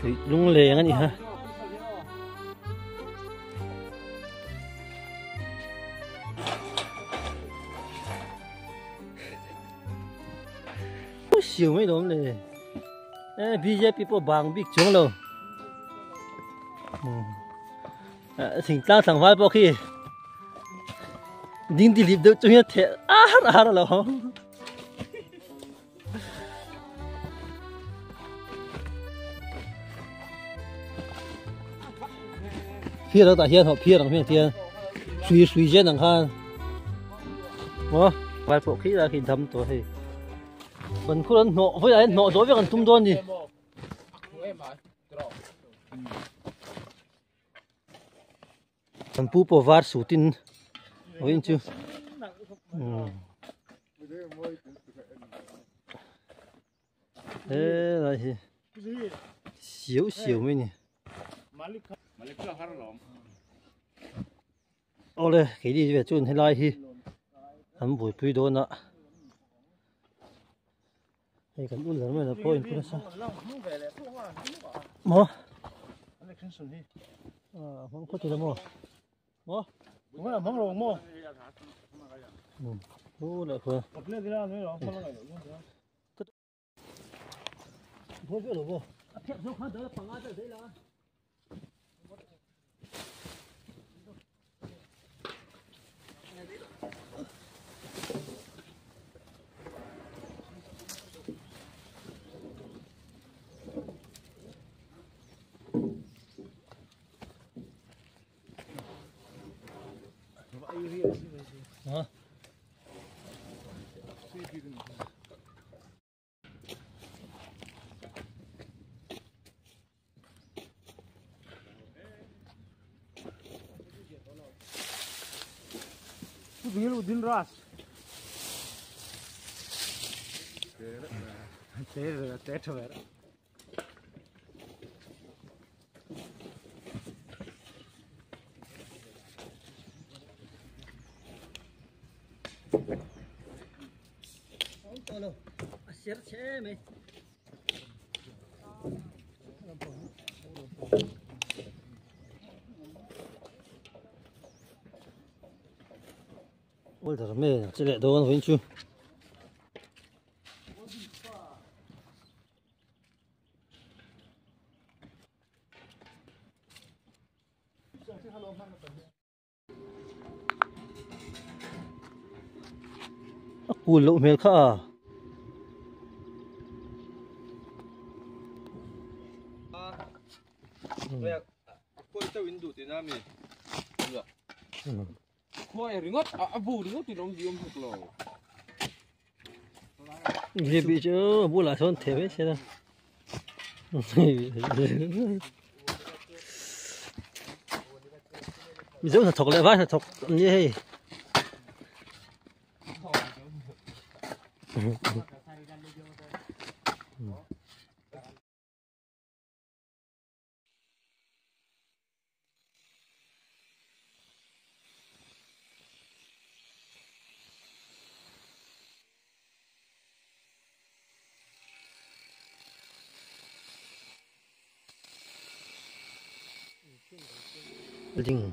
Chuyện lung leng anh ha. Siêu mấy đốm này. Bây giờ people bang big chung lâu. Thỉnh tăng thằng vai bao khi đinh đi liệp được chung hết thế ra rồi. phía đó tại hiện họ phía đằng phía tiền suy suy trên đằng khan đó vài bộ khí là khi thấm tối thì vẫn cứ nọ với lại nọ đối với còn tung đôn gì thằng pu po vát sủ tin với chưa thế là gì xíu xíu mới nhỉ ô đây cái gì về chôn hay lai hi hắn buổi phi đôn ạ đây cần uốn lớn mà là point cũng sao mò mong có chuyện mò mò là mong rồi mò ô là vừa thôi biết rồi mò thiệt không khá đỡ bằng ai đấy là Bilu din ras. Teto era. Alo, asyir che me. ôi trời mẹ chỉ lệ đồ nó vẫn chưa cùi lộ mệt khá Thôi ringot, abu ringot thì nó gì không được rồi. gì bị chứ abu là son thế đấy xem bây giờ thọc lại vai thọc như thế Ding,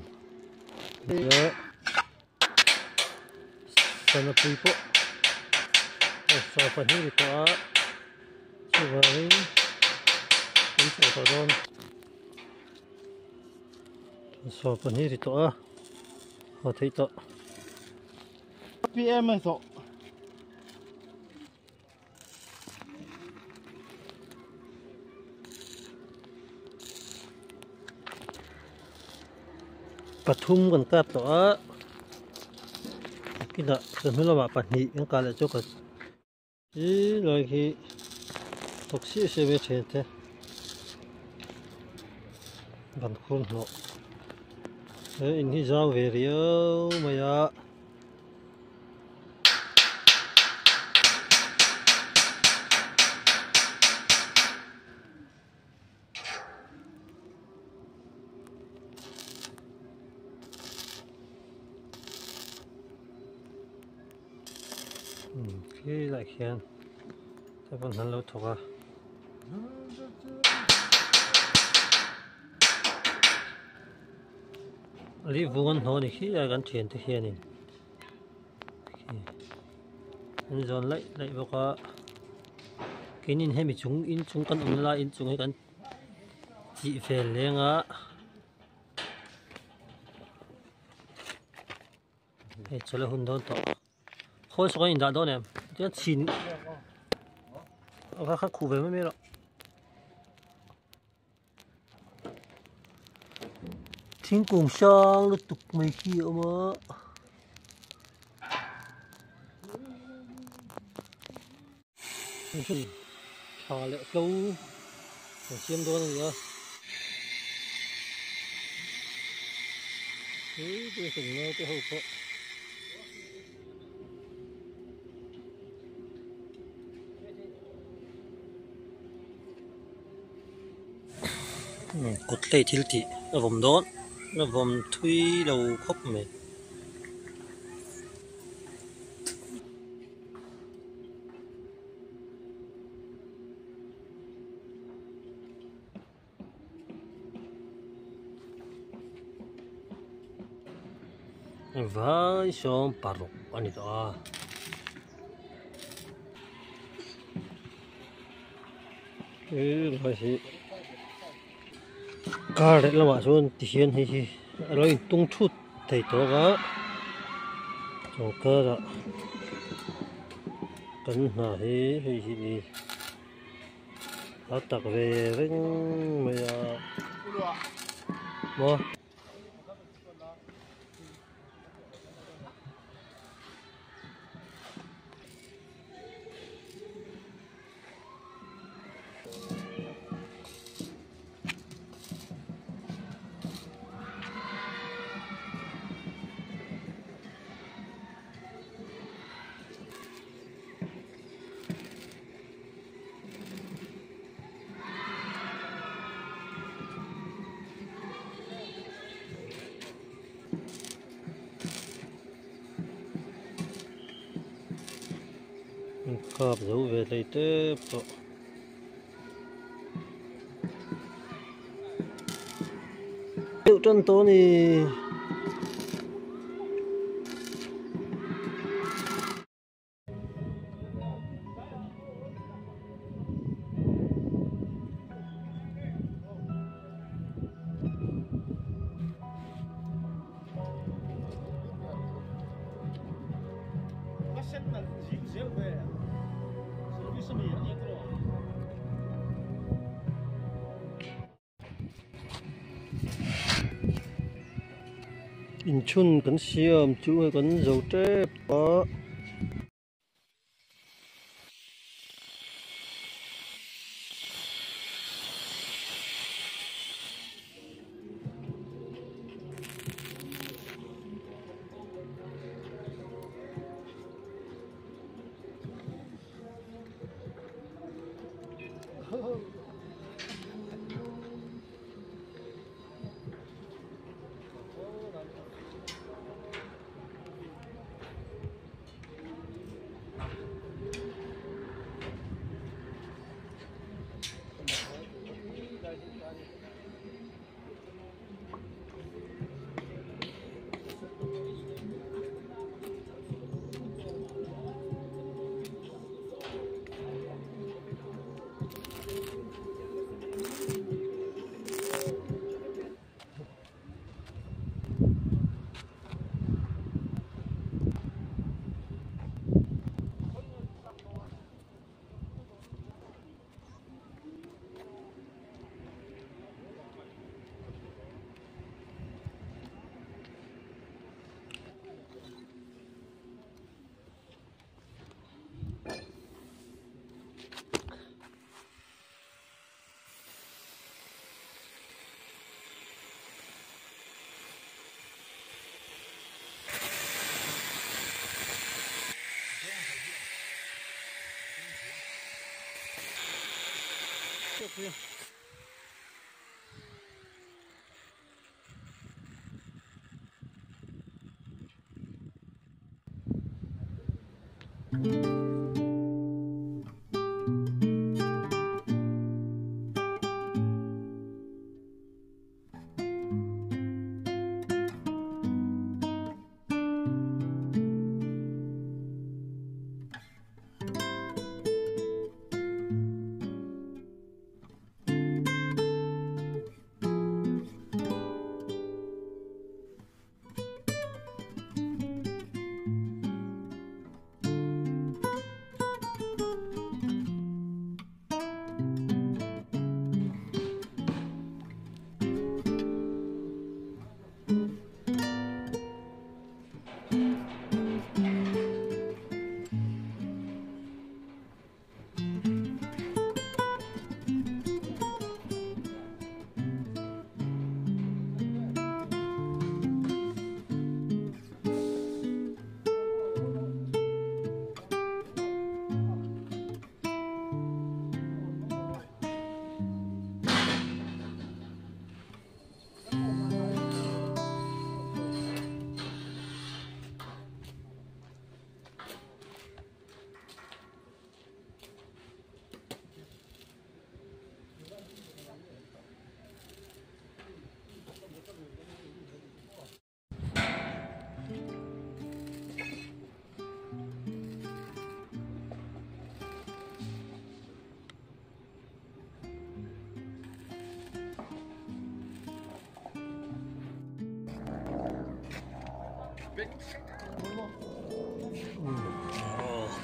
ya, sana pipo, sa panhiri ko subay, isa pa doon, sa panhiri to hati to, PM ito. Pathum kan kat to kita semula apa ni yang kalau cukup ini lagi toksi sebe cete ban khun no ini jauh verio maya khi lại khiên thế còn hắn lâu thuộc à lý vuông hồ thì khi là gắn chuyển từ khiên này anh dọn lại vào cả cái nhìn hay bị chúng in chúng con ông la in chúng hay con chị phèn lên á hay cho là hôn đón tỏ khôi số in đã đó nè chứ chín các khu về mới rồi thiên cùng sang nó tục mấy kia mà thả lệ câu xiêm đôi nữa thế tôi từng nghe cái hộp đó cột tay thiếu thị nó vòng đón nó vòng thui đầu khóc mày vai som paruk anh đó rồi thì cả đấy là mà số tiền hay gì rồi tung chút thầy tổ đó cho cơ đó cần là hay gì đã tặc về với mày mua cọp dấu về đây tiếp hiệu chân tố này in chun cần xiêm chú hay cần dầu trép đó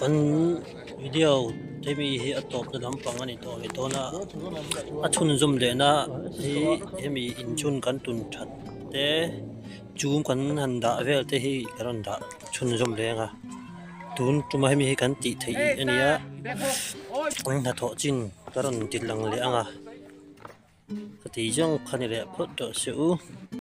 Kan video thế mi hi atop na lampang ani to na achun zum le na hi mi in chun kan tun that te chum kan han da vel te hi karon da chun zum le nga tun tuma mi hi kan ti thei ania ang na tho chin karon tilang le anga ti jong khani le phot to su